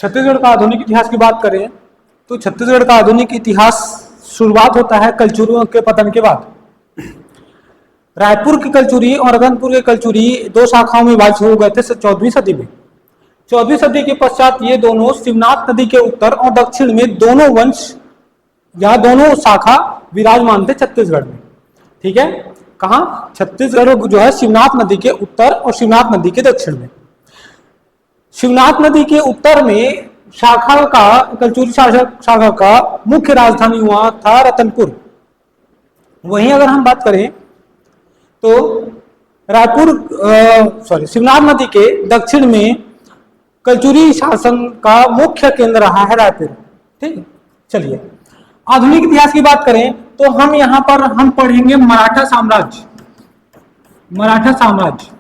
छत्तीसगढ़ का आधुनिक इतिहास की बात करें तो छत्तीसगढ़ का आधुनिक इतिहास शुरुआत होता है कलचुरियों के पतन के बाद। रायपुर की कलचुरी और रतनपुर की कलचुरी दो शाखाओं में विभाजित हो गए थे 14वीं सदी में। 14वीं सदी के पश्चात ये दोनों शिवनाथ नदी के उत्तर और दक्षिण में दोनों वंश या दोनों शाखा विराजमान थे छत्तीसगढ़ में। ठीक है, कहां? छत्तीसगढ़ जो है शिवनाथ नदी के उत्तर और शिवनाथ नदी के दक्षिण में। शिवनाथ नदी के उत्तर में शाखा का कलचुरी शाखा का मुख्य राजधानी हुआ था रतनपुर। वहीं अगर हम बात करें तो शिवनाथ नदी के दक्षिण में कलचुरी शासन का मुख्य केंद्र रहा है रायपुर। ठीक, चलिए आधुनिक इतिहास की बात करें तो हम यहां पर हम पढ़ेंगे मराठा साम्राज्य। मराठा साम्राज्य,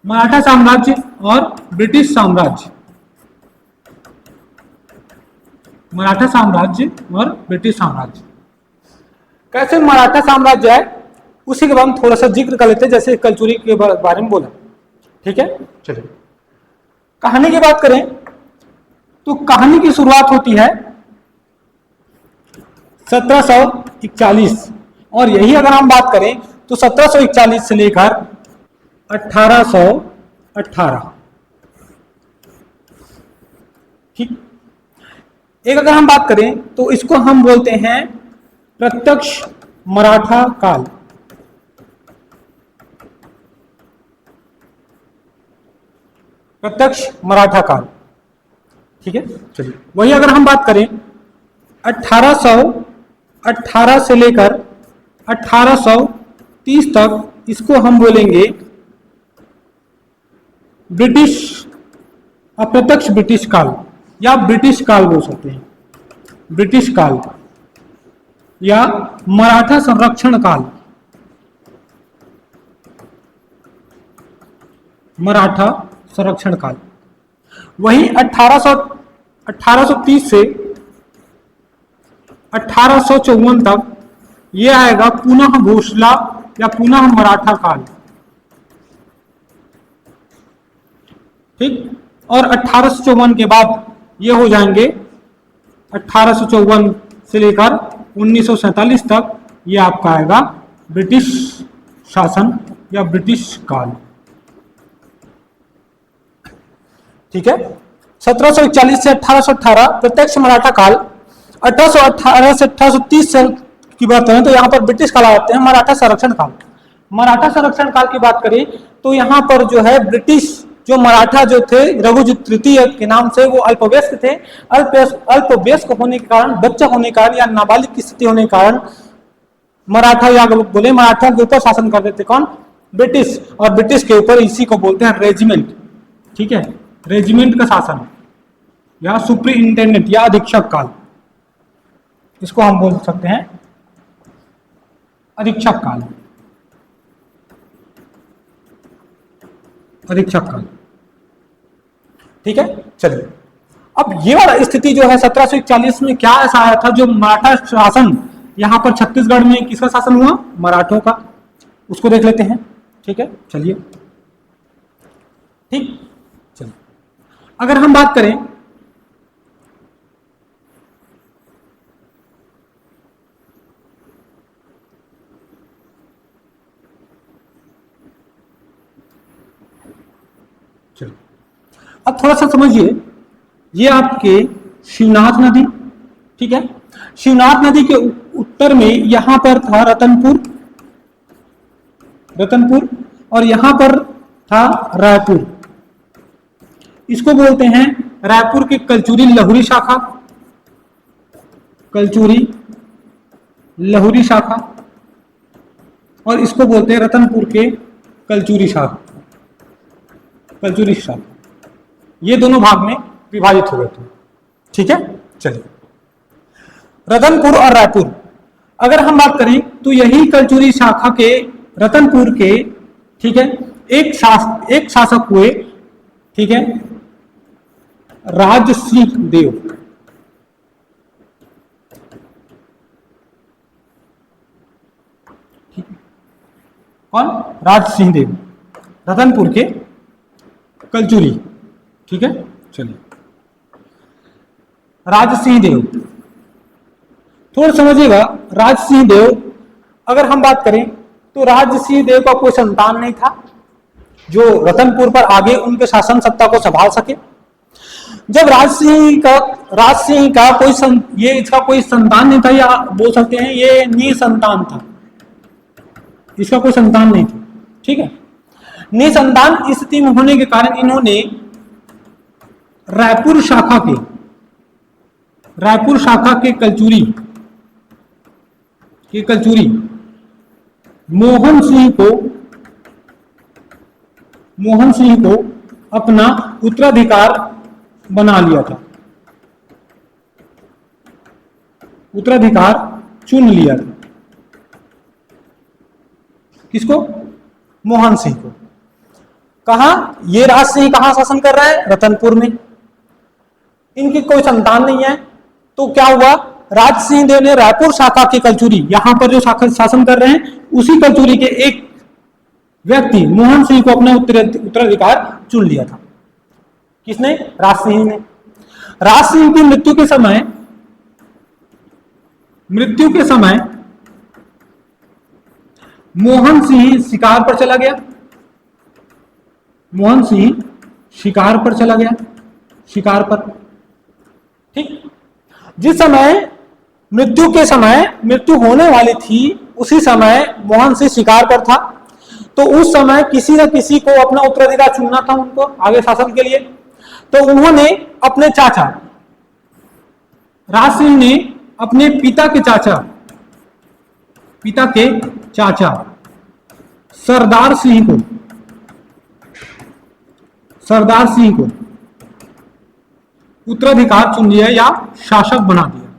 मराठा साम्राज्य और ब्रिटिश साम्राज्य। मराठा साम्राज्य और ब्रिटिश साम्राज्य कैसे मराठा साम्राज्य है उसी के बाद हम थोड़ा सा जिक्र कर लेते हैं, जैसे कलचुरी के बारे में बोला। ठीक है, चलिए कहानी की बात करें तो कहानी की शुरुआत होती है 1741 और यही अगर हम बात करें तो 1741 से लेकर 1818। ठीक, एक अगर हम बात करें तो इसको हम बोलते हैं प्रत्यक्ष मराठा काल। प्रत्यक्ष मराठा काल। ठीक है, चलिए वही अगर हम बात करें 1818 से लेकर 1830 तक, इसको हम बोलेंगे ब्रिटिश अप्रत्यक्ष ब्रिटिश काल या ब्रिटिश काल बोल सकते हैं। ब्रिटिश काल या मराठा संरक्षण काल। मराठा संरक्षण काल। वहीं 1830 से 1854 तक ये आएगा पुनः भोसला या पुनः मराठा काल। ठीक, और 1854 के बाद ये हो जाएंगे 1854 से लेकर 1947 तक ये आपका आएगा ब्रिटिश शासन या ब्रिटिश काल। ठीक है, 1741 से 1818 प्रत्यक्ष मराठा काल। 1818 से 1830 की बात करें तो यहाँ पर ब्रिटिश काल आते हैं मराठा संरक्षण काल। मराठा संरक्षण काल की बात करें तो यहाँ पर जो है ब्रिटिश जो मराठा जो थे रघुजीत तृतीय के नाम से वो अल्पवयस्क थे। अल्पवयस्क होने के कारण, बच्चा होने के कारण या नाबालिग की स्थिति होने के कारण मराठा या बोले मराठों के ऊपर शासन कर देते कौन? ब्रिटिश। और ब्रिटिश के ऊपर इसी को बोलते हैं रेजिमेंट। ठीक है, रेजिमेंट का शासन या सुपरिंटेंडेंट या अधीक्षक काल, इसको हम बोल सकते हैं अधीक्षक काल। अधीक्षक काल। ठीक है, चलिए अब ये वाला स्थिति जो है 1741 में क्या ऐसा आया था जो मराठा शासन यहां पर छत्तीसगढ़ में किसका शासन हुआ? मराठों का। उसको देख लेते हैं। ठीक है, चलिए। ठीक, चलिए अगर हम बात करें अब थोड़ा सा समझिए, ये आपके शिवनाथ नदी। ठीक है, शिवनाथ नदी के उत्तर में यहां पर था रतनपुर और यहां पर था रायपुर। इसको बोलते हैं रायपुर की कलचुरी लहुरी शाखा। कलचुरी लहुरी शाखा। और इसको बोलते हैं रतनपुर के कलचुरी शाखा। कलचुरी शाखा। ये दोनों भाग में विभाजित हो गए थे। ठीक है, चलिए रतनपुर और रायपुर अगर हम बात करें तो यही कलचुरी शाखा के रतनपुर के, ठीक है, एक शासक हुए, ठीक है, राज सिंह देव। कौन? राज सिंह देव, रतनपुर के कलचुरी। ठीक है, चलिए राज सिंह देव। थोड़ा समझिएगा, राज सिंह देव अगर हम बात करें तो राज सिंह देव का कोई संतान नहीं था जो रतनपुर पर आगे उनके शासन सत्ता को संभाल सके। जब राज सिंह का ये इसका कोई संतान नहीं था, या बोल सकते हैं ये निसंतान था, इसका कोई संतान नहीं था, ठीक है। निसंतान स्थिति में होने के कारण इन्होंने रायपुर शाखा के कलचुरी मोहन सिंह को अपना उत्तराधिकार बना लिया था, उत्तराधिकार चुन लिया था। किसको? मोहन सिंह को। कहा? ये राज सिंह कहां शासन कर रहा है? रतनपुर में। इनकी कोई संतान नहीं है, तो क्या हुआ? राज सिंह देव ने रायपुर शाखा के कलचुरी, यहां पर जो शासन कर रहे हैं, उसी कलचुरी के एक व्यक्ति मोहन सिंह को अपना उत्तराधिकार चुन लिया था। किसने? राज सिंह ने। राज सिंह की मृत्यु के समय मोहन सिंह शिकार पर चला गया। शिकार पर, ठीक। जिस समय मृत्यु होने वाली थी, उसी समय मोहन सिंह शिकार पर था। तो उस समय किसी न किसी को अपना उत्तराधिकार चुनना था उनको आगे शासन के लिए। तो उन्होंने अपने चाचा, राज सिंह ने अपने पिता के चाचा सरदार सिंह को उत्तराधिकार चुन लिया या शासक बना दिया।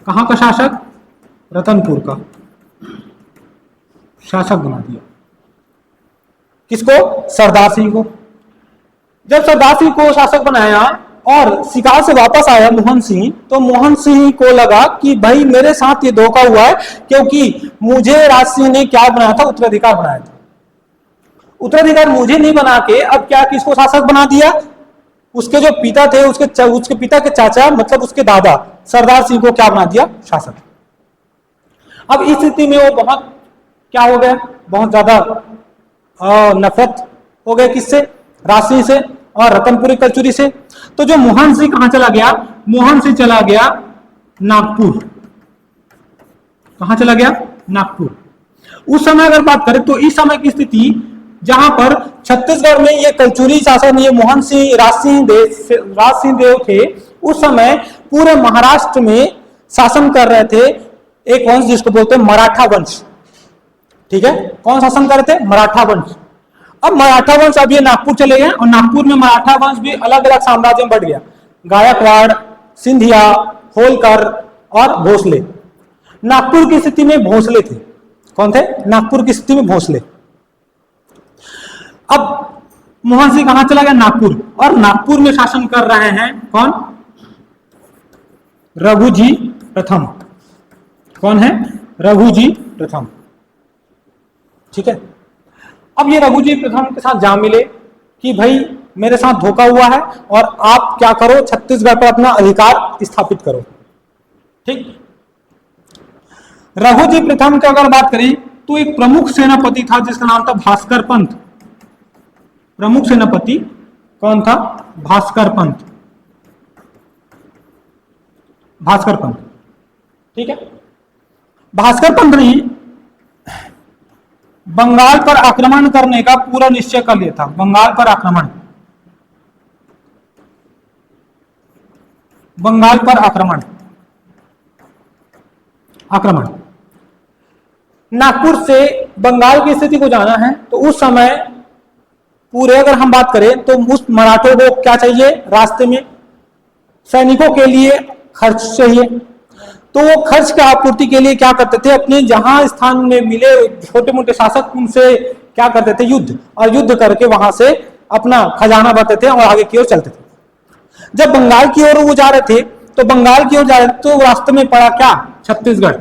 कहां का शासक? रतनपुर का शासक बना दिया। किसको? सरदार सिंह को। जब सरदार सिंह को शासक बनाया और शिकार से वापस आया मोहन सिंह, तो मोहन सिंह को लगा कि भाई मेरे साथ ये धोखा हुआ है, क्योंकि मुझे राज सिंह ने क्या बनाया था? उत्तराधिकार बनाया था। उत्तराधिकार मुझे नहीं बना के अब क्या किसको शासक बना दिया? उसके जो पिता थे, उसके पिता के चाचा, मतलब उसके दादा सरदार सिंह को क्या बना दिया? शासक। अब इस स्थिति में वो बहुत क्या हो गया? बहुत ज्यादा नफरत हो गया। किससे? राज सिंह से और रतनपुरी कलचुरी से। तो जो मोहन सिंह कहां चला गया? मोहन सिंह चला गया नागपुर। कहां चला गया? नागपुर। उस समय अगर बात करें तो इस समय की स्थिति जहां पर छत्तीसगढ़ में ये कलचुरी शासन, ये मोहन सिंह राज सिंह देव थे, उस समय पूरे महाराष्ट्र में शासन कर रहे थे एक वंश जिसको बोलते हैं मराठा वंश, ठीक है। कौन शासन कर रहे थे? मराठा वंश। अब मराठा वंश अब ये नागपुर चले गए और नागपुर में मराठा वंश भी अलग अलग साम्राज्य में बढ़ गया। गायकवाड़, सिंधिया, होलकर और भोसले। नागपुर की स्थिति में भोसले थे। कौन थे? नागपुर की स्थिति में भोसले। अब मोहन सिंह कहां चला गया? नागपुर। और नागपुर में शासन कर रहे हैं कौन? रघुजी प्रथम। कौन है? रघुजी प्रथम, ठीक है। अब ये रघुजी प्रथम के साथ जा मिले कि भाई मेरे साथ धोखा हुआ है और आप क्या करो, छत्तीसगढ़ पर अपना अधिकार स्थापित करो, ठीक। रघुजी प्रथम की अगर बात करें तो एक प्रमुख सेनापति था जिसका नाम था भास्कर पंत। प्रमुख सेनापति कौन था? भास्कर पंत। ठीक है। भास्कर पंत ने बंगाल पर आक्रमण करने का पूरा निश्चय कर लिया था। बंगाल पर आक्रमण नागपुर से बंगाल की स्थिति को जाना है तो उस समय पूरे अगर हम बात करें तो उस मराठों को क्या चाहिए? रास्ते में सैनिकों के लिए खर्च चाहिए। तो वो खर्च की आपूर्ति के लिए क्या करते थे? अपने जहां स्थान में मिले छोटे मोटे शासक, उनसे क्या करते थे? युद्ध। और युद्ध करके वहां से अपना खजाना भरते थे और आगे की ओर चलते थे। जब बंगाल की ओर वो जा रहे थे तो रास्ते में पड़ा क्या? छत्तीसगढ़।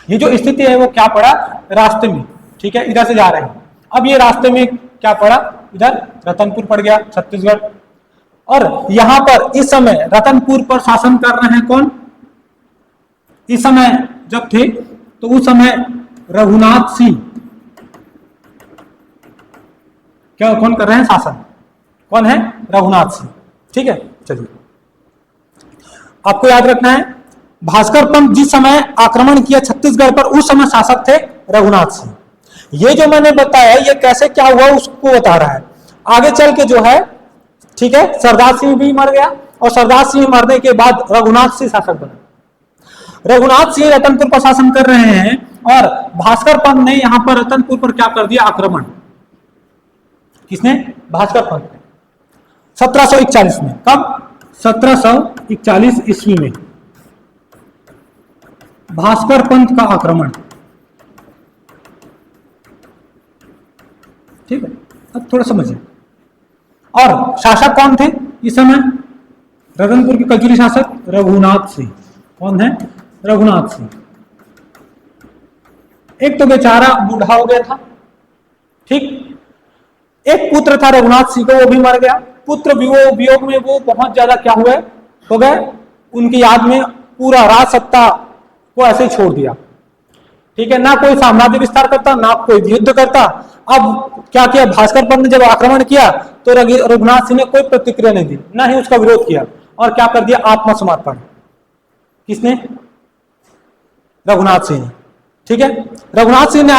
ये जो स्थिति है वो क्या पड़ा? रास्ते में, ठीक है। इधर से जा रहे हैं, अब ये रास्ते में क्या पड़ा? इधर रतनपुर पड़ गया, छत्तीसगढ़। और यहां पर इस समय रतनपुर पर शासन कर रहे हैं कौन? इस समय जब थे तो उस समय रघुनाथ सिंह क्या कौन कर रहे हैं शासन? कौन है? रघुनाथ सिंह। ठीक है, चलिए आपको याद रखना है भास्कर पंत जिस समय आक्रमण किया छत्तीसगढ़ पर उस समय शासक थे रघुनाथ सिंह। ये जो मैंने बताया ये कैसे क्या हुआ उसको बता रहा है। आगे चल के जो है, ठीक है, सरदार सिंह भी मर गया और सरदार सिंह मरने के बाद रघुनाथ सिंह शासक बना। रघुनाथ सिंह रतनपुर पर शासन कर रहे हैं और भास्कर पंत ने यहां पर रतनपुर पर क्या कर दिया? आक्रमण। किसने? भास्कर पंत ने 1741 में। कब? 1741 ईस्वी में भास्कर पंत का आक्रमण। ठीक है, अब थोड़ा समझिए। और शासक कौन थे इस समय? रतनपुर के कलचुरी शासक रघुनाथ सिंह। कौन है? रघुनाथ सिंह। एक तो बेचारा बूढ़ा हो गया था, ठीक, एक पुत्र था रघुनाथ सिंह को, वो भी मर गया। पुत्र वियोग में वो बहुत ज्यादा क्या हुए हो गए, उनकी याद में पूरा राज सत्ता को ऐसे ही छोड़ दिया। ठीक है, ना कोई साम्राज्य विस्तार करता, ना कोई युद्ध करता। अब क्या किया भास्कर पंत ने? जब आक्रमण किया तो रघुनाथ सिंह ने कोई प्रतिक्रिया नहीं दी, ना ही उसका विरोध किया, और क्या कर दिया? आत्मसमर्पण। किसने? रघुनाथ सिंह। ठीक है, रघुनाथ सिंह ने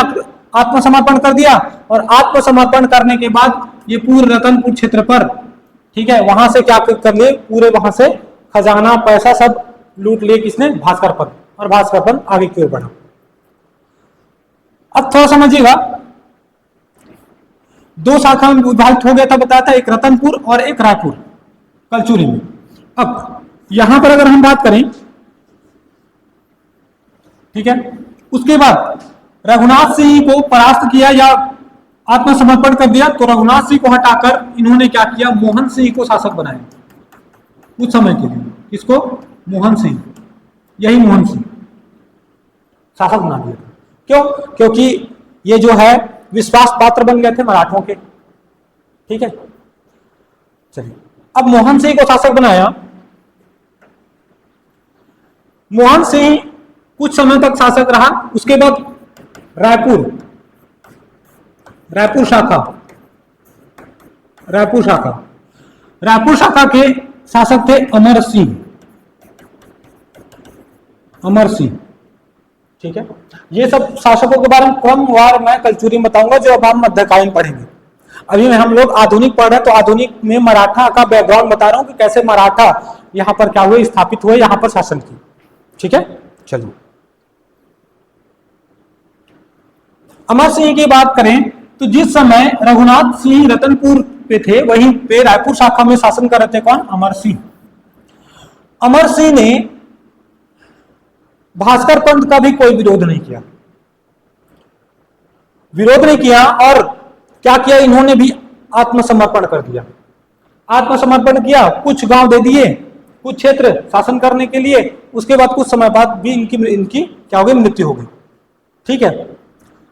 आत्मसमर्पण कर दिया और आत्मसमर्पण करने के बाद ये पूरे रतनपुर क्षेत्र पर, ठीक है, वहां से क्या कर लिए? पूरे वहां से खजाना पैसा सब लूट लिए। किसने? भास्कर पंत। और भास्कर पंत आगे की ओर बढ़ा। अब थोड़ा समझिएगा, दो शाखा में विभाजित हो गया था, बताया था, एक रतनपुर और एक रायपुर कलचुरी में। अब यहां पर अगर हम बात करें, ठीक है, उसके बाद रघुनाथ सिंह को परास्त किया या आत्मसमर्पण कर दिया, तो रघुनाथ सिंह को हटाकर इन्होंने क्या किया? मोहन सिंह को शासक बनाया कुछ समय के लिए। किसको? मोहन सिंह। यही मोहन सिंह शासक बना दिया। क्यों? क्योंकि ये जो है विश्वास पात्र बन गए थे मराठों के। ठीक है, चलिए अब मोहन सिंह को शासक बनाया। मोहन सिंह कुछ समय तक शासक रहा। उसके बाद रायपुर शाखा के शासक थे अमर सिंह। ठीक है, ये सब शासकों के बारे में क्रमवार मैं कलचुरी में बताऊंगा, जो अब हम मध्यकालीन पढ़ेंगे। अभी में हम लोग आधुनिक पढ़ रहे हैं, तो आधुनिक में मराठा का बैकग्राउंड बता रहा हूं कि कैसे मराठा यहां पर क्या हुए? स्थापित हुए, यहां पर शासन की। ठीक है, चलिए अमर सिंह की बात करें तो जिस समय रघुनाथ सिंह रतनपुर पे थे, वहीं पे रायपुर शाखा में शासन कर रहे थे कौन? अमर सिंह। अमर सिंह ने भास्कर पंत का भी कोई विरोध नहीं किया और क्या किया? इन्होंने भी आत्मसमर्पण कर दिया। आत्मसमर्पण किया, कुछ गांव दे दिए, कुछ क्षेत्र शासन करने के लिए। उसके बाद कुछ समय बाद भी इनकी क्या हो गई? मृत्यु हो गई। ठीक है,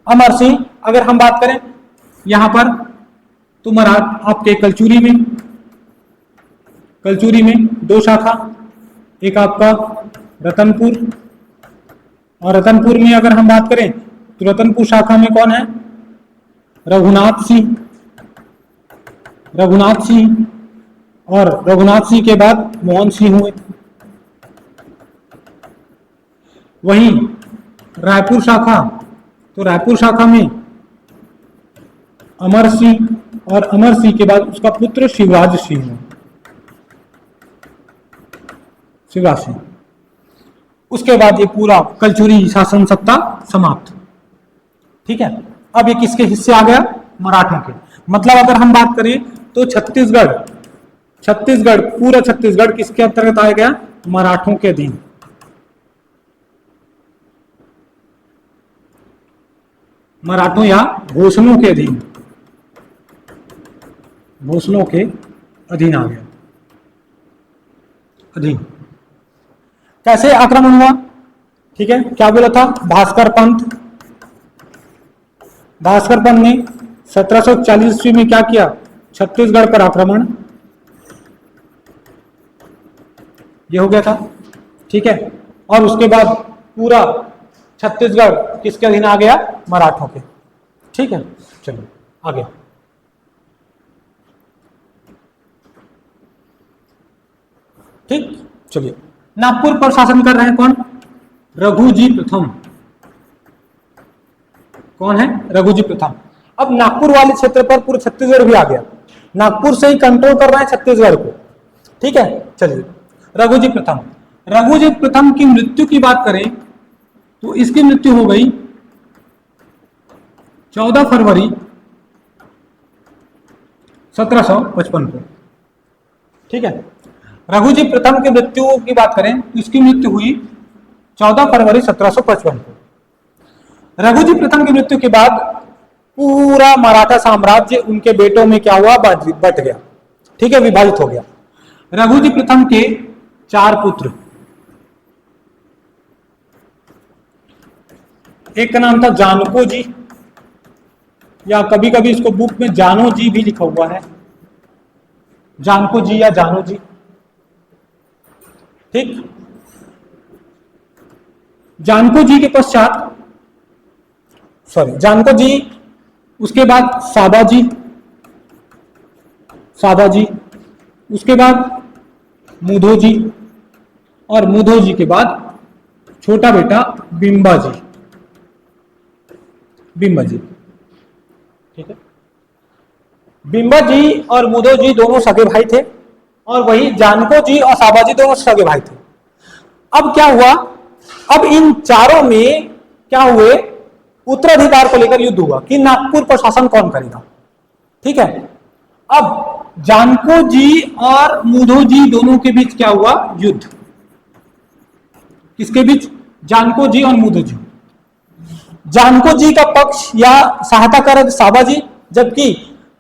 अमर सिंह अगर हम बात करें यहां पर, तो आपके कलचुरी में दो शाखा, एक आपका रतनपुर, और रतनपुर में अगर हम बात करें तो रतनपुर शाखा में कौन है? रघुनाथ सिंह, और रघुनाथ सिंह के बाद मोहन सिंह हुए। वहीं रायपुर शाखा में अमर सिंह, और अमर सिंह के बाद उसका पुत्र शिवराज सिंह। उसके बाद ये पूरा कलचुरी शासन सत्ता समाप्त। ठीक है, अब ये किसके हिस्से आ गया? मराठों के। मतलब अगर हम बात करें तो पूरा छत्तीसगढ़ किसके अंतर्गत आ गया? मराठों के अधीन। मराठों या भोसलों के अधीन आ गया। कैसे आक्रमण हुआ? ठीक है, क्या बोला था? भास्कर पंत ने 1740 ईस्वी में क्या किया? छत्तीसगढ़ पर आक्रमण ये हो गया था, ठीक है। और उसके बाद पूरा छत्तीसगढ़ किसके अधीन आ गया? मराठों के, ठीक है। चलिए आगे। ठीक, चलिए। नागपुर पर शासन कर रहे हैं कौन? रघुजी प्रथम। कौन है? रघुजी प्रथम। अब नागपुर वाले क्षेत्र पर पूरा छत्तीसगढ़ भी आ गया, नागपुर से ही कंट्रोल कर रहे हैं छत्तीसगढ़ को, ठीक है। चलिए, रघुजी प्रथम। रघुजी प्रथम की मृत्यु की बात करें तो इसकी मृत्यु हो गई 14 फरवरी 1755 को, ठीक है। रघुजी प्रथम की मृत्यु की बात करें तो इसकी मृत्यु हुई 14 फरवरी 1755 को। रघुजी प्रथम की मृत्यु के बाद पूरा मराठा साम्राज्य उनके बेटों में क्या हुआ? बट गया, ठीक है, विभाजित हो गया। रघुजी प्रथम के 4 पुत्र, एक का नाम था जानको जी, या कभी कभी इसको बुक में जानो जी भी लिखा हुआ है, जानको जी या जानो जी, ठीक। जानको जी के पश्चात, सॉरी, जानको जी, उसके बाद साबाजी, साबाजी, उसके बाद मुधो जी, और मुधो जी के बाद छोटा बेटा बिंबा जी, बिंबा जी, ठीक है। बिंबा जी और मुधो जी दोनों सगे भाई थे, और वही जानको जी और साबाजी दोनों सगे भाई थे। अब क्या हुआ? अब इन चारों में क्या हुए? उत्तराधिकार को लेकर युद्ध हुआ कि नागपुर पर शासन कौन करेगा, ठीक है। अब जानको जी और मुधो जी दोनों के बीच क्या हुआ? युद्ध। किसके बीच? जानको जी और मुधो जी। जानको जी का पक्ष या सहायता कर साबाजी, जबकि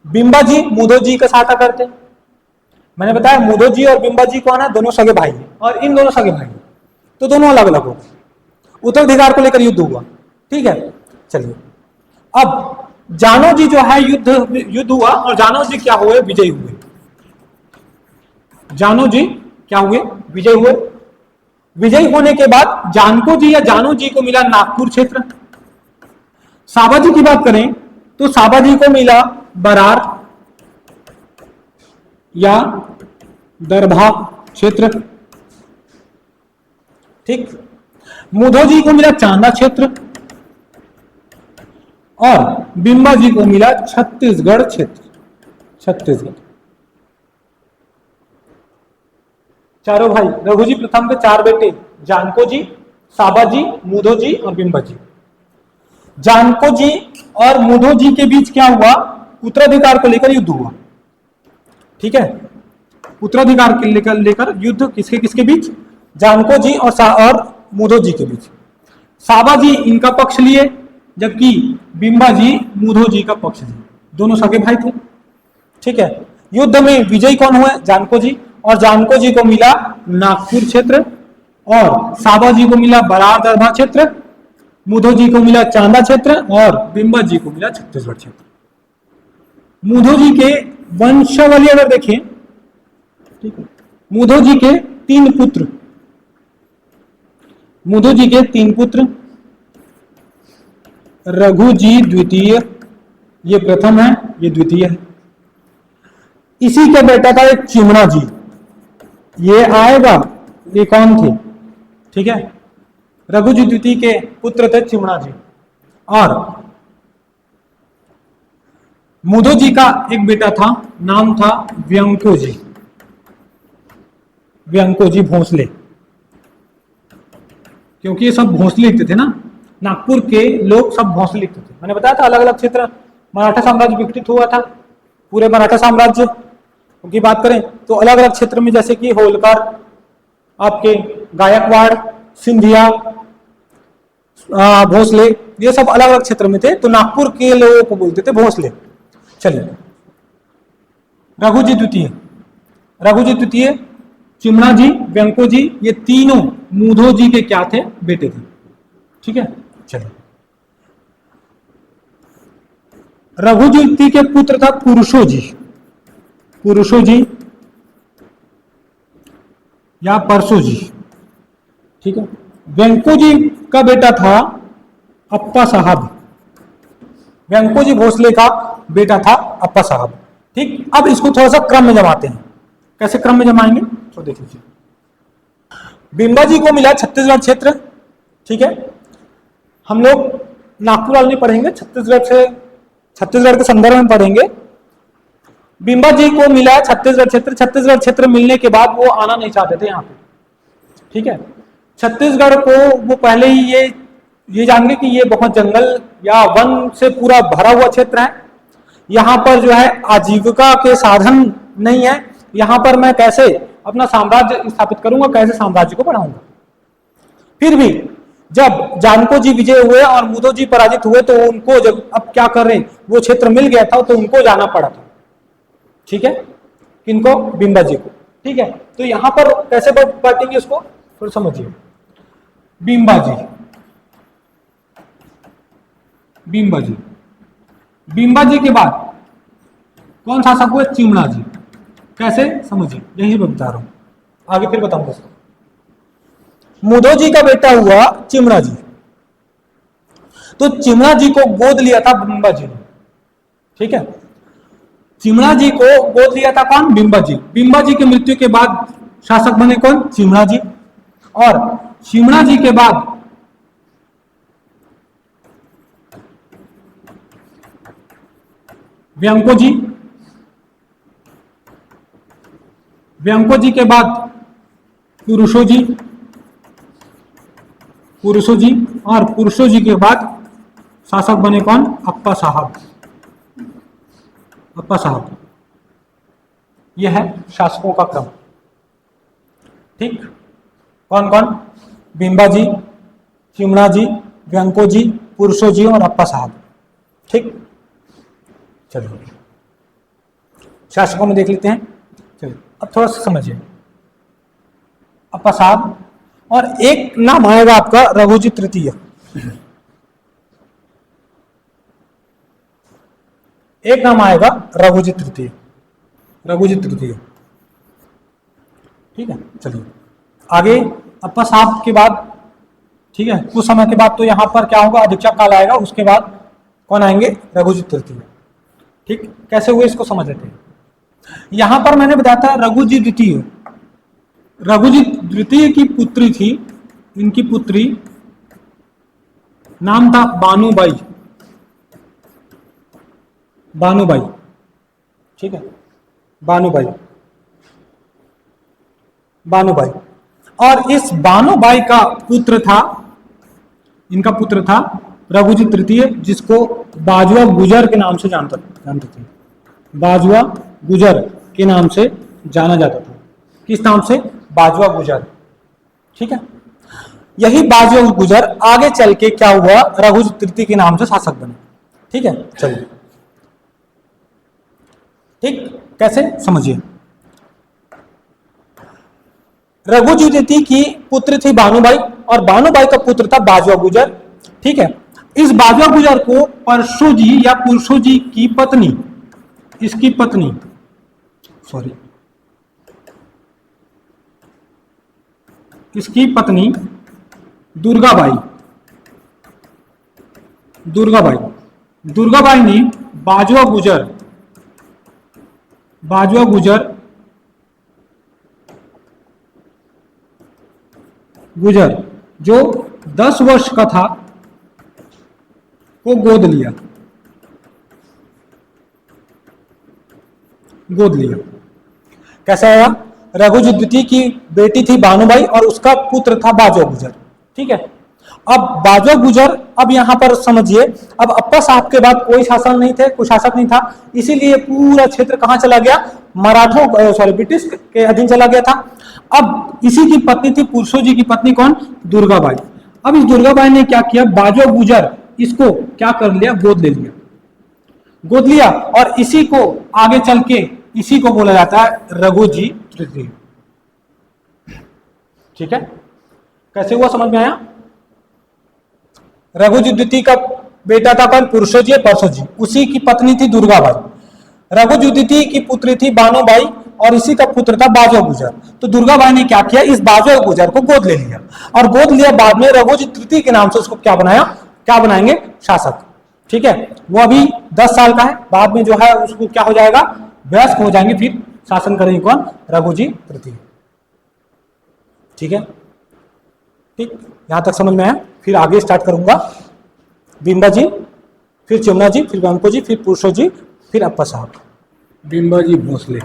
बिंबा जी मुधो जी का सहायता करते। मैंने बताया मुधो जी और बिंबा जी कौन है? दोनों सगे भाई, और इन दोनों सगे भाई तो दोनों अलग अलग हो। उत्तराधिकार को लेकर युद्ध हुआ, ठीक है। चलिए, अब जानो जी जो है युद्ध हुआ, और जानो जी क्या हुए? विजयी हुए। जानो जी क्या हुए? विजयी हुए। विजयी होने के बाद जानको जी या जानो जी को मिला नागपुर क्षेत्र। साबाजी की बात करें तो साबाजी को मिला बरार या दरभा क्षेत्र, ठीक। मुधो जी को मिला चांदा क्षेत्र, और बिंबा जी को मिला छत्तीसगढ़ क्षेत्र, छत्तीसगढ़। चारों भाई, रघुजी प्रथम के 4 बेटे, जानको जी, साबाजी, मुधो जी और बिंबा जी। जानको जी और मुधो जी के बीच क्या हुआ? उत्तराधिकार को लेकर युद्ध हुआ, ठीक है। उत्तराधिकार के लेकर युद्ध किसके किसके बीच? जानको जी और मुधो जी के बीच। साबाजी इनका पक्ष लिए, जबकि बिंबा जी मुधो जी का पक्ष लिए। दोनों सगे भाई थे, ठीक है। युद्ध में विजयी कौन हुए? जानको जी, और जानको जी को मिला नागपुर क्षेत्र, और साबाजी को मिला बरार दरभा क्षेत्र, मुधो जी को मिला चांदा क्षेत्र, और बिंबा जी को मिला छत्तीसगढ़ क्षेत्र। मुधो जी के वंशावली अगर देखें, ठीक है, मुधो जी के 3 पुत्र, मुधो जी के 3 पुत्र, रघु जी द्वितीय, ये प्रथम है, ये द्वितीय है। इसी का बेटा था एक चिमना जी, ये आएगा, ये कौन थे? ठीक है, रघु जी द्वितीय के पुत्र थे चिमना जी। और मुधो जी का एक बेटा था, नाम था व्यंको जी, व्यंको जी भोसले, क्योंकि ये सब भोसले लिखते थे ना, नागपुर के लोग सब भोसले लिखते थे। मैंने बताया था अलग अलग क्षेत्र मराठा साम्राज्य विकसित हुआ था। पूरे मराठा साम्राज्य की बात करें तो अलग अलग क्षेत्र में, जैसे कि होलकर, आपके गायकवाड़, सिंधिया, भोसले, ये सब अलग अलग क्षेत्र में थे, तो नागपुर के लोगों को बोलते थे भोसले। चलिए, रघु जी द्वितीय, रघु जी द्वितीय, चिमना जी, व्यंको जी, ये तीनों मुधो जी के क्या थे? बेटे थे। ठीक है, चलिए। रघु जी द्वितीय के पुत्र था पुरुषो जी, पुरुषो जी, या परसू जी, ठीक है। वेंको जी का बेटा था अप्पा साहब, वेंको जी भोसले का बेटा था अप्पा साहब, ठीक। अब इसको थोड़ा सा क्रम में जमाते हैं, कैसे क्रम में जमाएंगे तो देख लीजिए। बिंबा जी को मिला छत्तीसगढ़ क्षेत्र, ठीक है। हम लोग नागपुर वाले नहीं पढ़ेंगे, छत्तीसगढ़ से, छत्तीसगढ़ के संदर्भ में पढ़ेंगे। बिंबा जी को मिला छत्तीसगढ़ क्षेत्र, छत्तीसगढ़ क्षेत्र मिलने के बाद वो आना नहीं चाहते थे यहाँ पे, ठीक है। छत्तीसगढ़ को वो पहले ही ये जान गए कि ये बहुत जंगल या वन से पूरा भरा हुआ क्षेत्र है, यहाँ पर जो है आजीविका के साधन नहीं है, यहाँ पर मैं कैसे अपना साम्राज्य स्थापित करूंगा, कैसे साम्राज्य को बढ़ाऊंगा। फिर भी जब जानको जी विजय हुए और मुदो जी पराजित हुए तो उनको जब अब क्या कर रहे, वो क्षेत्र मिल गया था तो उनको जाना पड़ा था, ठीक है। किनको? बिंबा जी को, ठीक है। तो यहां पर कैसे बांटेंगे इसको थोड़ा समझिए। बिंबा जी, बिंबा जी, बिंबा जी के बाद कौन शासक हुए? चिमणा जी। कैसे समझिए, यही मैं बता रहा हूं, आगे फिर बताऊंगा इसको। मुदो जी का बेटा हुआ चिमणा जी, तो चिमणा जी को गोद लिया था बिंबा जी ने, ठीक है। चिमणा जी को गोद लिया था कौन? बिंबा जी। बिंबा जी की मृत्यु के बाद शासक बने कौन? चिमणा जी। और चिमणा जी के बाद व्यंको जी, व्यंको जी के बाद पुरुषो जी, पुरुषो जी, और पुरुषो जी के बाद शासक बने कौन? अप्पा साहब, अप्पा साहब। यह है शासकों का क्रम, ठीक। कौन कौन? बिंबा जी, चिमणा जी, व्यंको जी, पुरुषो जी और अप्पा साहब, ठीक। चलो शासकों में देख लेते हैं। चलिए अब थोड़ा सा समझिए। अप्पा साहब, और एक नाम आएगा आपका रघुजी तृतीय, एक नाम आएगा रघुजी तृतीय, रघुजी तृतीय, ठीक है। चलिए आगे अप्पा साहब के बाद, ठीक है, कुछ समय के बाद तो यहां पर क्या होगा? अधीक्षक काल आएगा, उसके बाद कौन आएंगे? रघुजी तृतीय, ठीक। कैसे हुए इसको समझ लेते हैं। यहां पर मैंने बताया था रघुजी द्वितीय, रघुजी द्वितीय की पुत्री थी, इनकी पुत्री नाम था बानुबाई, बानुबाई, ठीक है, बानुबाई, बानुबाई। और इस बानुबाई का पुत्र था, इनका पुत्र था रघुजी तृतीय, जिसको बाजुआ गुजर के नाम से जानते थे, बाजुआ गुजर के नाम से जाना जाता था। किस नाम से? बाजुआ गुजर, ठीक है। यही बाजुआ गुजर आगे चल के क्या हुआ? रघुजी तृतीय के नाम से शासक बने, ठीक है। चलिए, ठीक, कैसे समझिए। रघुजी तृतीय की पुत्र थी बानुबाई, और बानुबाई का पुत्र था बाजुआ गुजर, ठीक है। इस बाजुआ गुजर को परशु जी या पुरुषो जी की पत्नी, इसकी पत्नी, सॉरी, इसकी पत्नी दुर्गाबाई, दुर्गाबाई, दुर्गाबाई ने बाजुआ गुजर, बाजुआ गुजर, गुजर जो 10 वर्ष का था को गोद लिया, गोद लिया। कैसा आया? रघुजी द्वितीय की बेटी थी बानुबाई और उसका पुत्र था बाजुआ गुजर, ठीक है। अब बाजुआ गुजर, अब यहां पर समझिए, अब अप्पा साहब के बाद कोई शासन नहीं थे, कोई शासक नहीं था, इसीलिए पूरा क्षेत्र कहां चला गया? मराठों, सॉरी, ब्रिटिश के अधीन चला गया था। अब इसी की पत्नी थी, पुरुषो जी की पत्नी कौन? दुर्गाबाई। अब इस दुर्गाबाई ने क्या किया? बाजुआ गुजर इसको क्या कर लिया? गोद ले लिया, गोद लिया, और इसी को आगे चल के इसी को बोला जाता है रघुजी तृतीय, ठीक है। कैसे हुआ समझ में आया? रघुजी द्वितीय का बेटा था कौन? पुरुषो जी, परसो जी, उसी की पत्नी थी दुर्गाबाई। रघुजी द्वितीय की पुत्री थी बानुबाई, और इसी का पुत्र था बाजो गुजर। तो दुर्गाबाई ने क्या किया, इस बाजो गुजर को गोद ले लिया और गोद लिया, बाद में रघुजी तृतीय के नाम से उसको क्या बनाया, क्या बनाएंगे, शासक। ठीक है, वो अभी 10 साल का है, बाद में जो है उसको क्या हो जाएगा, वयस्क हो जाएंगे, फिर शासन करेंगे कौन, रघुजी तृतीय। ठीक है, ठीक, यहां तक समझ में आया। फिर आगे स्टार्ट करूंगा, बिंबा जी, फिर चुमना जी, फिर वंको जी, फिर पुरुषो जी, फिर अप्पा साहब। बिंबाजी भोसले,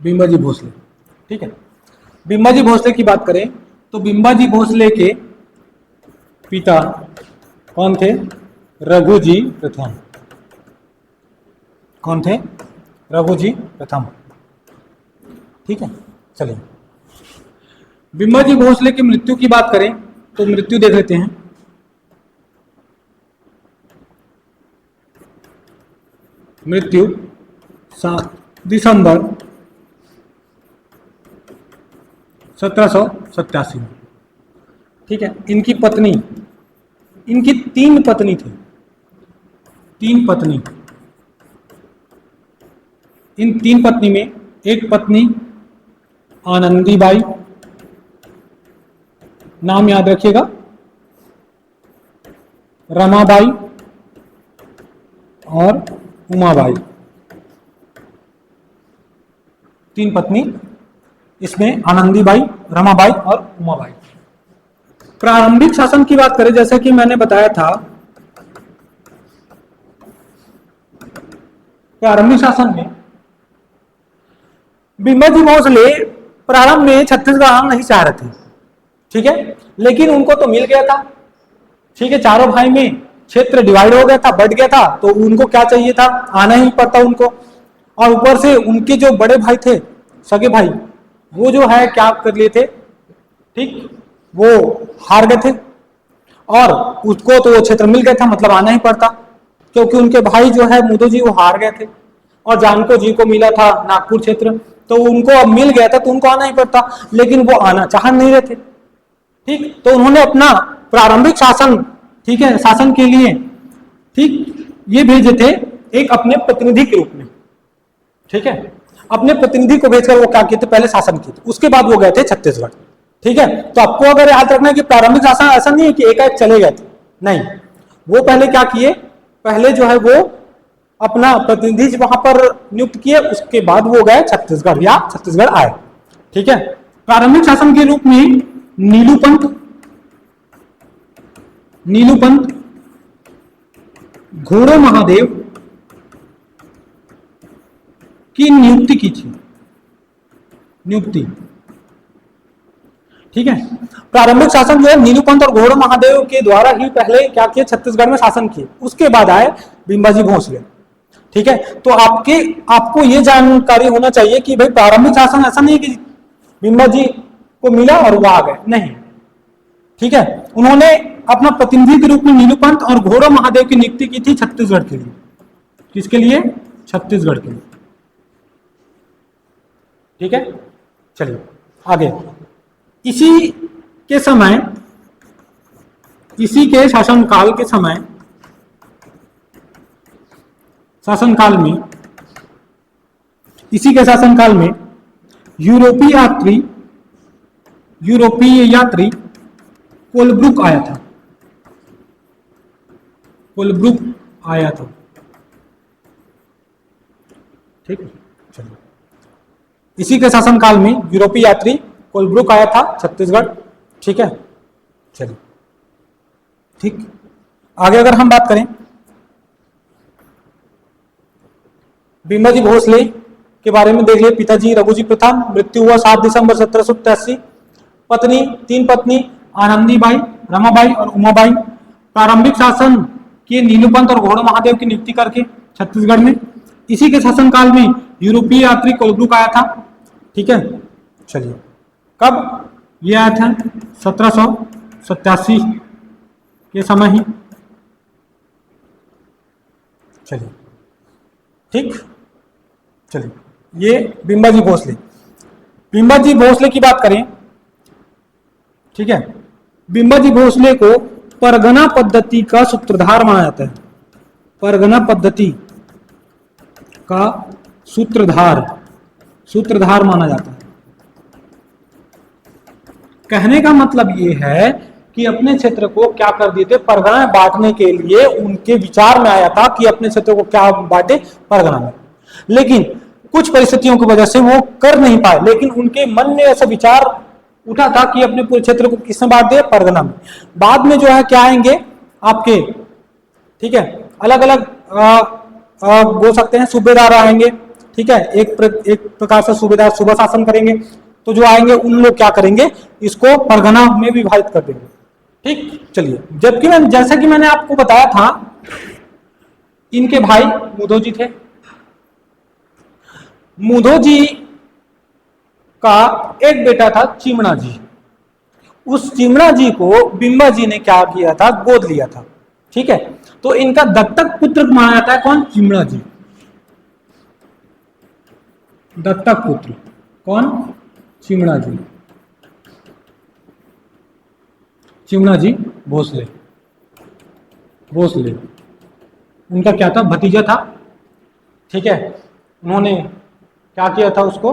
बिंबाजी भोसले। ठीक है, बिंबाजी भोसले की बात करें तो बिंबाजी भोसले के पिता कौन थे, रघुजी प्रथम। कौन थे, रघुजी प्रथम। ठीक है, चलिए बिंबाजी भोसले की मृत्यु की बात करें तो मृत्यु देख लेते हैं। मृत्यु 7 दिसंबर 1787 में। ठीक है, इनकी पत्नी, इनकी 3 पत्नी थी, 3 पत्नी। इन 3 पत्नी में एक पत्नी आनंदीबाई, नाम याद रखिएगा, रमाबाई और उमाबाई। 3 पत्नी, इसमें आनंदीबाई, रमाबाई और उमाबाई। प्रारंभिक शासन की बात करें, जैसा कि मैंने बताया था, प्रारंभिक शासन में बिंबाजी भोसले प्रारंभ में छत्तीसगढ़ आना नहीं चाह रहे थे। ठीक है, लेकिन उनको तो मिल गया था। ठीक है, चारों भाई में क्षेत्र डिवाइड हो गया था, बढ़ गया था, तो उनको क्या चाहिए था, आना ही पड़ता उनको। और ऊपर से उनके जो बड़े भाई थे, सगे भाई, वो जो है क्या कर लिए थे, ठीक, वो हार गए थे और उसको तो वो क्षेत्र मिल गया था, मतलब आना ही पड़ता, क्योंकि उनके भाई जो है मुदो जी वो हार गए थे और जानको जी को मिला था नागपुर क्षेत्र, तो उनको अब मिल गया था तो उनको आना ही पड़ता, लेकिन वो आना चाह नहीं रहे थे। ठीक, तो उन्होंने अपना प्रारंभिक शासन, ठीक है, शासन के लिए, ठीक, ये भेजे थे एक अपने प्रतिनिधि के रूप में। ठीक है, अपने प्रतिनिधि को भेजकर वो क्या किए थे, पहले शासन किए थे, उसके बाद वो गए थे छत्तीसगढ़। ठीक है, तो आपको अगर याद रखना है कि प्रारंभिक शासन ऐसा नहीं है कि एकाएक चले गए थे, नहीं, वो पहले क्या किए, पहले जो है वो अपना प्रतिनिधि वहां पर नियुक्त किए, उसके बाद वो गए छत्तीसगढ़ या छत्तीसगढ़ आए। ठीक है, प्रारंभिक शासन के रूप में नीलूपंत, नीलूपंत, घोड़ो महादेव की नियुक्ति की थी, नियुक्ति। ठीक है, प्रारंभिक शासन जो है नीलूपंत और घोड़ो महादेव के द्वारा ही पहले क्या किए, छत्तीसगढ़ में शासन किए, उसके बाद आए बिंबाजी भोसले। ठीक है, तो आपको ये जानकारी होना चाहिए कि भाई प्रारंभिक शासन ऐसा नहीं कि बिंबाजी को मिला और वो आ गए, नहीं। ठीक है, उन्होंने अपना प्रतिनिधि के रूप में नीलूपंत और घोड़ो महादेव की नियुक्ति की थी छत्तीसगढ़ के लिए। किसके लिए, छत्तीसगढ़ के लिए। ठीक है, चलिए आगे। इसी के समय, इसी के शासनकाल के समय, शासनकाल में, इसी के शासनकाल में यूरोपीय यात्री कोलब्रुक आया था, कोलब्रुक आया था। ठीक है, चलिए, इसी के शासनकाल में यूरोपीय यात्री कोलब्रुक आया था छत्तीसगढ़। ठीक है, चलिए, ठीक, आगे अगर हम बात करें बिंबाजी भोसले के बारे में, देख लिए, पिताजी रघुजी प्रथम, मृत्यु हुआ 7 दिसंबर 1787, पत्नी, 3 पत्नी, आनंदीबाई, रमाबाई और उमाबाई। प्रारंभिक शासन किए नीलूपंत और घोड़ो महादेव की नियुक्ति करके छत्तीसगढ़ में। इसी के शासनकाल में यूरोपीय यात्री कोलब्रुक आया था। ठीक है, चलिए, कब ये आया था, 1787 के समय ही। चलिए, ठीक, चलिए, ये बिंबाजी भोसले। बिंबाजी भोसले की बात करें, ठीक है, बिंबाजी भोसले को परगना पद्धति का सूत्रधार माना जाता है। परगना पद्धति का सूत्रधार माना जाता है। कहने का मतलब ये है कि अपने क्षेत्र को क्या कर दिए थे, परगना बांटने के लिए उनके विचार में आया था कि अपने क्षेत्र को क्या बांटे, परगना में। लेकिन कुछ परिस्थितियों की वजह से वो कर नहीं पाए, लेकिन उनके मन में ऐसा विचार उठा था कि अपने पूरे क्षेत्र को किसमें बांट दे, परगना में। बाद में जो है क्या आएंगे आपके, ठीक है, अलग अलग बोल सकते हैं सूबेदार आएंगे, ठीक है, एक प्रकार से सूबेदार सूबा शासन करेंगे, तो जो आएंगे उन लोग क्या करेंगे, इसको परगना में विभाजित कर देंगे। ठीक, चलिए, जबकि मैं जैसा कि मैंने आपको बताया था, इनके भाई मुधो जी थे। मुधो जी का एक बेटा था चिमणा जी। उस चिमणा जी को बिंबा जी ने क्या किया था, गोद लिया था। ठीक है, तो इनका दत्तक पुत्र माना जाता है कौन, चिमणा जी। दत्तक पुत्र कौन, चिमणा जी। चिमणा जी भोसले उनका क्या था, भतीजा था। ठीक है, उन्होंने क्या किया था, उसको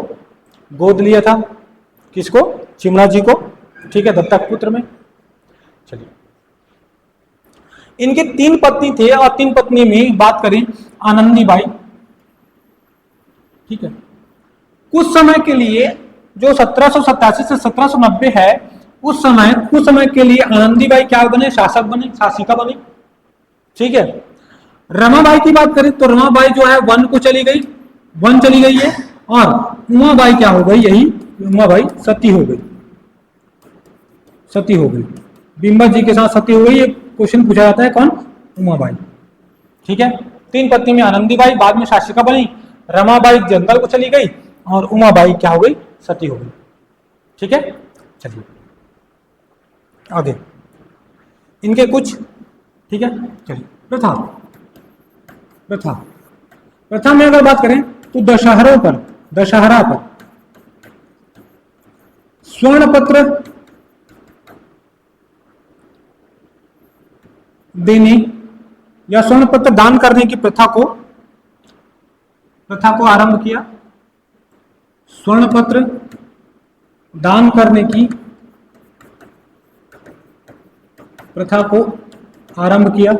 गोद लिया था। किसको, चिमणा जी को। ठीक है, दत्तक पुत्र में। चलिए, इनके 3 पत्नी थे और 3 पत्नी में बात करें आनंदीबाई। ठीक है, कुछ समय के लिए जो 1787 से 1790 है, उस समय कुछ समय के लिए आनंदीबाई क्या बने, शासक बने, शासिका बने। ठीक है, रमाबाई की बात करें तो रमाबाई जो है वन चली गई है, और उमाबाई क्या हो गई, यही उमाबाई सती हो गई। बिंबा जी के साथ सती हो गई। ये क्वेश्चन पूछा जाता है, कौन, उमाबाई। ठीक है, 3 पत्नी में आनंदीबाई बाद में शासिका बनी, रमाबाई जंगल को चली गई, और उमाबाई क्या हो गई, सती हो गई। ठीक है, चलिए आगे इनके कुछ, ठीक है, चलिए प्रथा में अगर बात करें तो दशहरा पर स्वर्ण पत्र देने या स्वर्ण पत्र दान करने की प्रथा को आरंभ किया। स्वर्ण पत्र दान करने की प्रथा को आरंभ किया।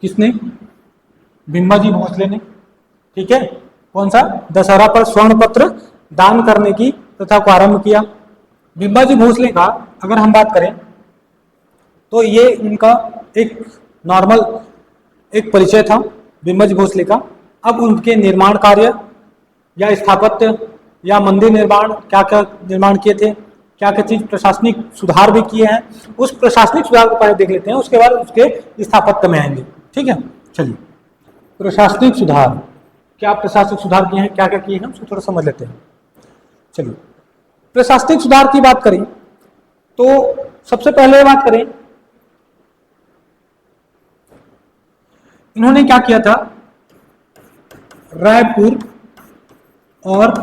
किसने, बिंबा जी भोसले ने। ठीक है, कौन सा, दशहरा पर स्वर्ण पत्र दान करने की प्रथा को आरंभ किया। बिंबा जी भोसले का अगर हम बात करें तो ये उनका एक नॉर्मल एक परिचय था, बिंबा जी भोसले का। अब उनके निर्माण कार्य या स्थापत्य या मंदिर निर्माण, क्या क्या निर्माण किए थे, क्या क्या चीज, प्रशासनिक सुधार भी किए हैं। उस प्रशासनिक सुधार को पहले देख लेते हैं, उसके बाद उसके स्थापत्य में आएंगे। ठीक है, चलिए, प्रशासनिक सुधार, क्या प्रशासनिक सुधार किए हैं, क्या क्या किए हैं, उसको थोड़ा समझ लेते हैं। चलिए, प्रशासनिक सुधार की बात करें तो सबसे पहले बात करें, इन्होंने क्या किया था, रायपुर और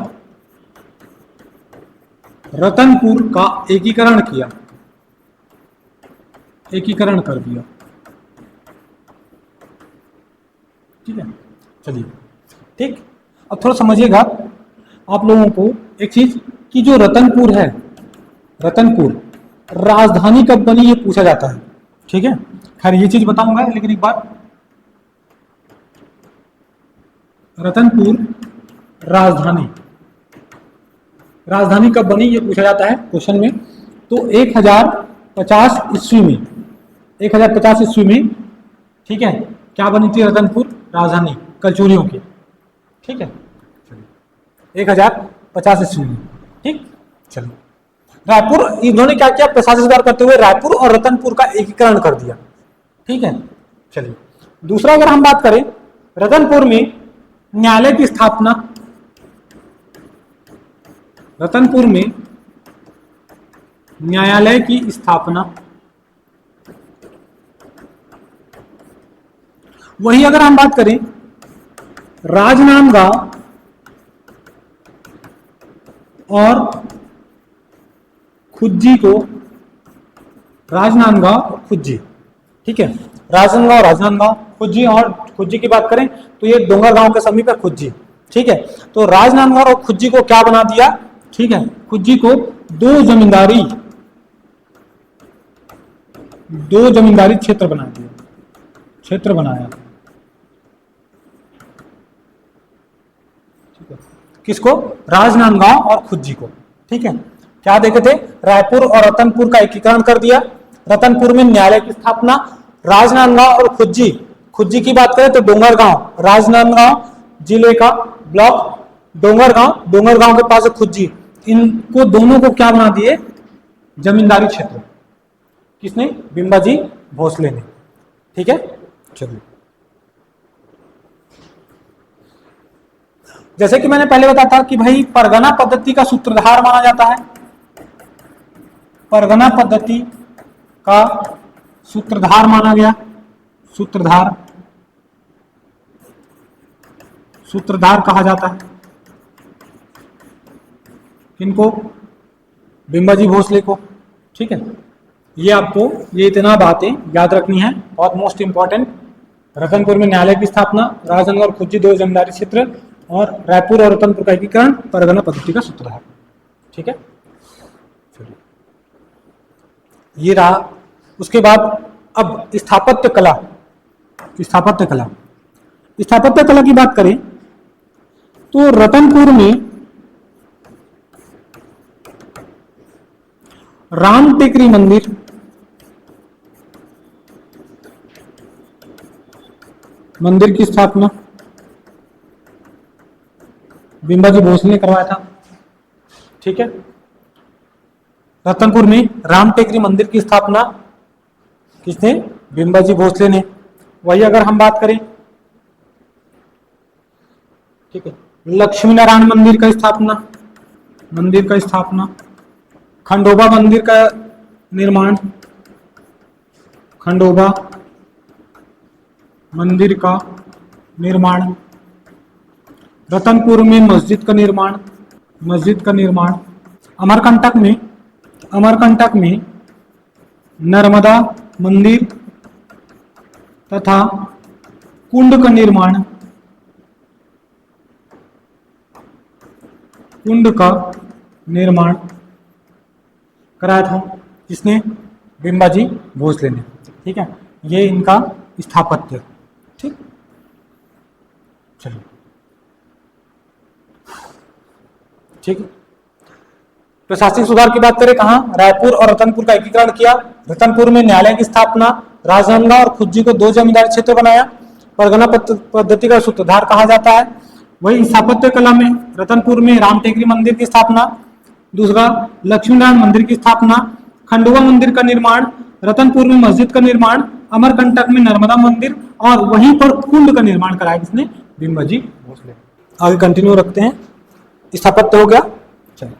रतनपुर का एकीकरण कर दिया। ठीक है, चलिए, ठीक, अब थोड़ा समझिएगा आप लोगों को एक चीज कि जो रतनपुर है, रतनपुर राजधानी कब बनी, ये पूछा जाता है। ठीक है, खैर ये चीज बताऊंगा, लेकिन एक बार, रतनपुर राजधानी कब बनी, ये पूछा जाता है क्वेश्चन में। तो 1050 ईस्वी में, ठीक है, क्या बनी थी रतनपुर राजधानी, कलचुरियों की। ठीक है, 1050 ईस्वी में। ठीक, चलो, रायपुर, इन्होंने क्या किया, प्रशासनिक सुधार करते हुए रायपुर और रतनपुर का एकीकरण कर दिया। ठीक है, चलिए, दूसरा अगर हम बात करें, रतनपुर में न्यायालय की स्थापना, रतनपुर में न्यायालय की स्थापना। वही अगर हम बात करें राजनांदगांव और खुज्जी को, राजनांदगांव और खुज्जी, ठीक है। राजनांदगांव राजनांदगांव, खुज्जी और खुज्जी की बात करें तो ये डोंगरगांव के समीप है खुज्जी, ठीक है। तो राजनांदगांव और खुज्जी को क्या बना दिया, ठीक है, खुज्जी को दो जमींदारी क्षेत्र बना दिया, क्षेत्र बनाया, ठीक है, किसको, राजनांदगांव और खुज्जी को, ठीक है। क्या देखे थे, रायपुर और रतनपुर का एकीकरण कर दिया, रतनपुर में न्यायालय की स्थापना, राजनांदगांव और खुज्जी, खुज्जी की बात करें तो डोंगरगांव, राजनांदगांव जिले का ब्लॉक डोंगरगांव, डोंगरगांव के पास है खुज्जी, इनको दोनों को क्या बना दिए, जमींदारी क्षेत्र, किसने, बिंबाजी भोसले ने, ठीक है। चलिए, जैसे कि मैंने पहले बताया था कि भाई परगना पद्धति का सूत्रधार माना जाता है, परगना पद्धति का सूत्रधार माना गया, सूत्रधार, सूत्रधार कहा जाता है किनको, बिंबाजी भोसले को, ठीक है। ये आपको ये इतना बातें याद रखनी है, बहुत मोस्ट इंपॉर्टेंट। रतनपुर में न्यायालय की स्थापना, राजनांदगांव और खुज्जी दो जमींदारी क्षेत्र, और रायपुर और रतनपुर का एकीकरण, परगना पद्धति का सूत्रधार, ठीक है। ये रहा। उसके बाद अब स्थापत्य कला, स्थापत्य कला, स्थापत्य कला की बात करें तो रतनपुर में राम टेकरी मंदिर, मंदिर की स्थापना बिंबाजी भोसले ने करवाया था, ठीक है। रतनपुर में राम टेकरी मंदिर की स्थापना किसने, बिंबाजी भोसले ने। वही अगर हम बात करें, ठीक है, लक्ष्मी नारायण मंदिर का स्थापना, मंदिर का स्थापना, खंडोबा मंदिर का निर्माण, खंडोबा मंदिर का निर्माण, रतनपुर में मस्जिद का निर्माण, मस्जिद का निर्माण, अमरकंटक में नर्मदा मंदिर तथा कुंड का निर्माण, कुंड का निर्माण कराया था किसने, बिंबाजी भोसले ने, ठीक है। ये इनका स्थापत्य, ठीक। चलिए, ठीक है। प्रशासनिक सुधार की बात करें, कहां, रायपुर और रतनपुर का एकीकरण किया, रतनपुर में न्यायालय की स्थापना, राजनांदगांव और खुज्जी को दो जमींदारी क्षेत्र बनाया, परगना पद्धति का सूत्रधार कहा जाता है। वही स्थापत्य कला में रतनपुर में राम टेकरी मंदिर की स्थापना, दूसरा लक्ष्मी नारायण मंदिर की स्थापना, खंडोबा मंदिर का निर्माण, रतनपुर में मस्जिद का निर्माण, अमरकंटक में नर्मदा मंदिर, और वहीं पर कुंड का निर्माण कराया किसने, बिंबाजी भोसले। आगे कंटिन्यू रखते हैं। स्थापत्य हो गया। चलिए,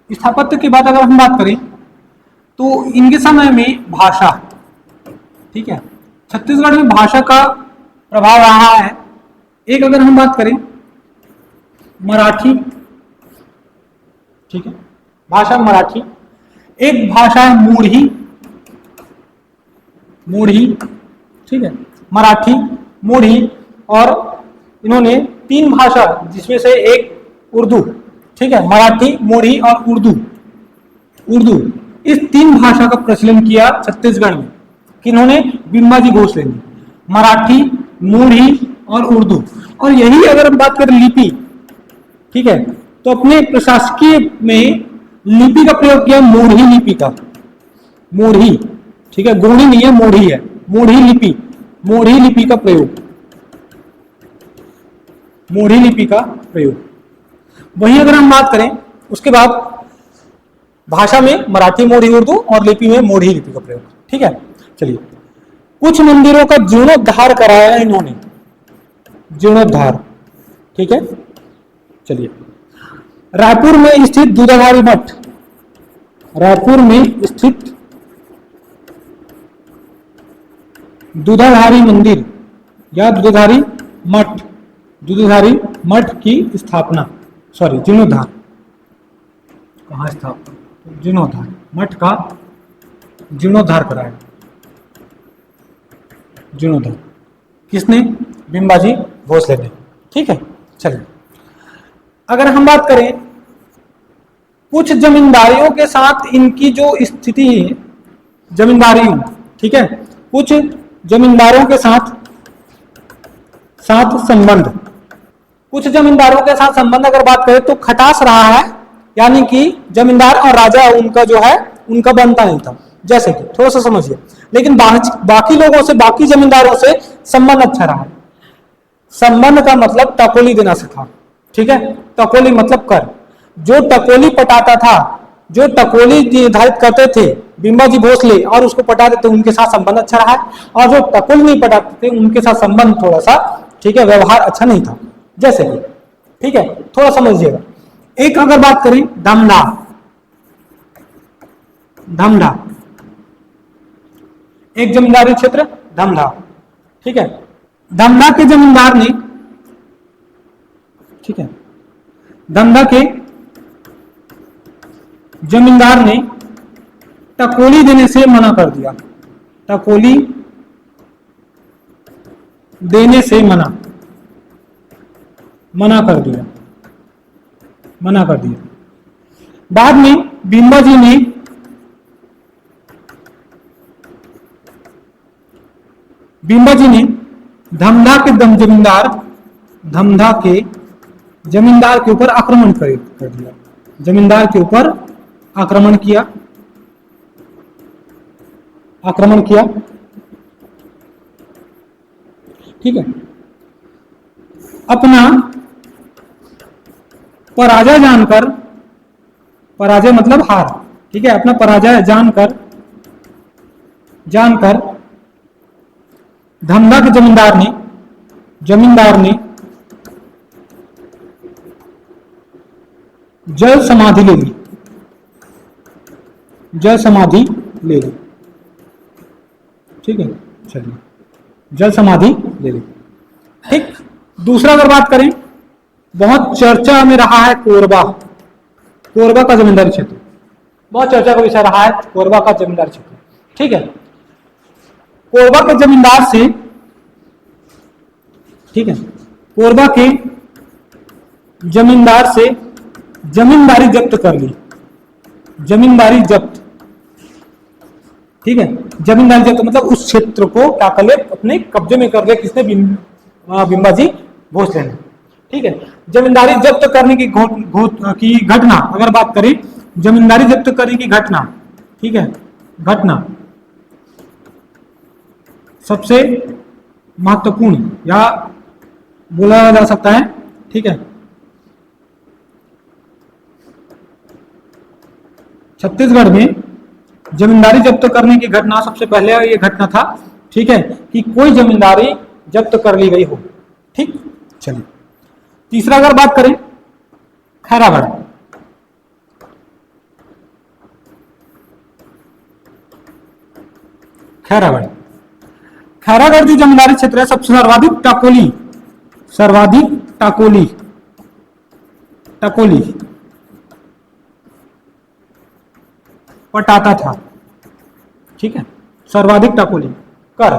स्थापत्य के बाद अगर हम बात करें तो इनके समय में भाषा, ठीक है, छत्तीसगढ़ में भाषा का प्रभाव रहा है। एक अगर हम बात करें मराठी, ठीक है, भाषा मराठी, एक भाषा है मूढ़ी, मूढ़ी, ठीक है, मराठी, मूढ़ी, और इन्होंने तीन भाषा जिसमें से एक उर्दू, ठीक है, मराठी, मूढ़ी और उर्दू, उर्दू, इस तीन भाषा का प्रचलन किया छत्तीसगढ़ में, किन्होंने, बिंबाजी भोसले ने, मराठी, मूढ़ी और उर्दू। और यही अगर हम बात करें लिपि, ठीक है, तो अपने प्रशासकीय में लिपि का प्रयोग किया मूढ़ी लिपि का, मूढ़ी, ठीक है, गोणी नहीं है, मूढ़ी है, मूढ़ी लिपि, मूढ़ी लिपि का प्रयोग, मूढ़ी लिपि का प्रयोग। वही अगर हम बात करें उसके बाद भाषा में मराठी, मूढ़ी, उर्दू, और लिपि में मूढ़ी लिपि का प्रयोग, ठीक है। चलिए, कुछ मंदिरों का जीर्णोद्धार कराया है इन्होंने, जीर्णोद्धार, ठीक है। चलिए, रायपुर में स्थित दूधाधारी मठ, रायपुर में स्थित दूधाधारी मंदिर या दूधाधारी मठ, दूधाधारी मठ की स्थापना, सॉरी, जीर्णोद्धार, कहाँ स्थापना, जीर्णोद्धार, मठ का जीर्णोद्धार कराया, जीर्णोद्धार। किसने? बिंबाजी भोसले ने। ठीक है, चलिए अगर हम बात करें कुछ जमींदारियों के साथ इनकी जो स्थिति है, जमींदारियों, ठीक है, कुछ जमींदारों के साथ संबंध, कुछ जमींदारों के साथ संबंध अगर बात करें तो खटास रहा है, यानी कि जमींदार और राजा उनका जो है उनका बनता नहीं था। जैसे कि थोड़ा सा समझिए, लेकिन बाकी लोगों से, बाकी जमींदारों से संबंध अच्छा रहा है। संबंध का मतलब टकोली देना से था। ठीक है, टकोली मतलब कर। जो टकोली पटाता था, जो टकोली निर्धारित करते थे बिंबाजी भोसले और उसको पटाते थे, उनके साथ संबंध अच्छा रहा है। और जो टकोली नहीं पटाते थे उनके साथ संबंध थोड़ा सा, ठीक है, व्यवहार अच्छा नहीं था। जैसे कि, ठीक है, थोड़ा समझिएगा। एक अगर बात करें धमधा, धमधा एक जमींदारी क्षेत्र धमधा, ठीक है, धमधा के जमींदार ने, ठीक है, धमधा के जमींदार ने टकोली देने से मना कर दिया। टकोली देने से मना कर दिया, मना कर दिया। बाद में बिंबाजी ने धमधा के जमींदार के ऊपर आक्रमण कर दिया। जमींदार के ऊपर आक्रमण किया, ठीक है। अपना पराजय जानकर, पराजय मतलब हार, ठीक है, अपना पराजय जानकर धमधा के जमींदार ने जल समाधि ले ली, जल समाधि ले ली, ठीक है, चलिए, जल समाधि ले ली। ठीक, दूसरा अगर बात करें, बहुत चर्चा में रहा है कोरबा, कोरबा का जमींदारी क्षेत्र, बहुत चर्चा का विषय रहा है कोरबा का जमींदारी क्षेत्र। ठीक है, कोरबा के जमींदार से, ठीक है, कोरबा के जमींदार से जमींदारी जब्त कर ली, जमींदारी जब्त, ठीक है, जमींदारी जब्त मतलब उस क्षेत्र को क्या कर ले, अपने कब्जे में कर ले, किसने? बिंबाजी भोसले ने। ठीक है, जमींदारी जब्त करने की घटना अगर बात करें, जमींदारी जब्त करने की घटना, ठीक है, घटना सबसे महत्वपूर्ण या बोला जा सकता है, ठीक है, छत्तीसगढ़ में जमींदारी जब्त करने की घटना, सबसे पहले ये घटना था, ठीक है, कि कोई जमींदारी जब्त कर ली गई हो। ठीक, चलिए तीसरा अगर बात करें खैरागढ़, खैरागढ़, खैरागढ़ जो जमींदारी क्षेत्र है, सबसे सर्वाधिक टाकोली पटाता था। ठीक है, सर्वाधिक टाकोली कर,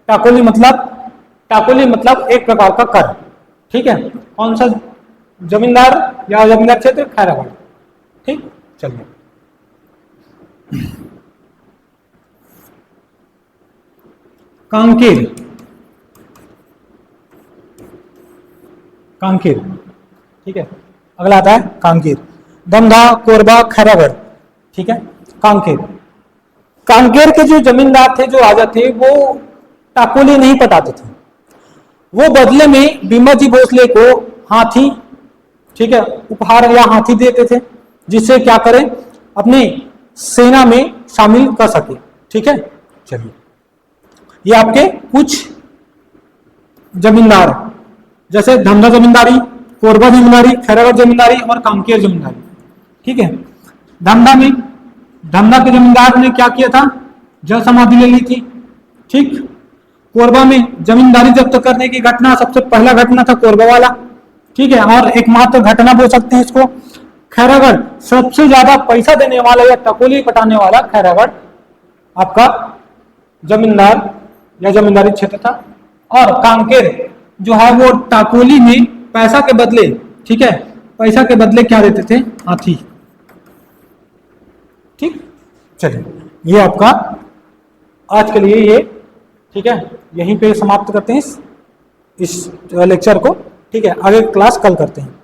टाकोली मतलब एक प्रकार का कर। ठीक है, कौन सा जमींदार या जमींदार क्षेत्र? खैरागढ़। ठीक, चलिए कांकेर, ठीक है, अगला आता है कांकेर, धमधा, कोरबा, खैरागढ़, ठीक है, कांकेर के जो जमींदार थे, जो राजा थे, वो टाकोली नहीं पटाते थे। वो बदले में बिंबाजी भोसले को हाथी, ठीक है, उपहार या हाथी देते थे, जिससे क्या करें, अपने सेना में शामिल कर सके। ठीक है, चलिए ये आपके कुछ जमींदार, जैसे धमधा जमींदारी, कोरबा जमींदारी, खैरागढ़ जमींदारी और कांकेर जमींदारी। ठीक है, धमधा के जमींदार ने क्या किया था? जल समाधि ले ली थी। ठीक, कोरबा में जमींदारी जब्त करने की घटना, सबसे पहला घटना था कोरबा वाला। ठीक है, और एकमात्र घटना बोल सकते हैं इसको। खैरागढ़, सबसे ज्यादा पैसा देने वाला या टकोली पटाने वाला खैरागढ़ आपका जमींदार यह जमींदारी क्षेत्र था। और कांकेर जो है वो टाकोली में पैसा के बदले, ठीक है, पैसा के बदले क्या देते थे? हाथी। ठीक, चलिए ये आपका आज के लिए ये, ठीक है, यहीं पे समाप्त करते हैं इस लेक्चर को। ठीक है, आगे क्लास कल करते हैं।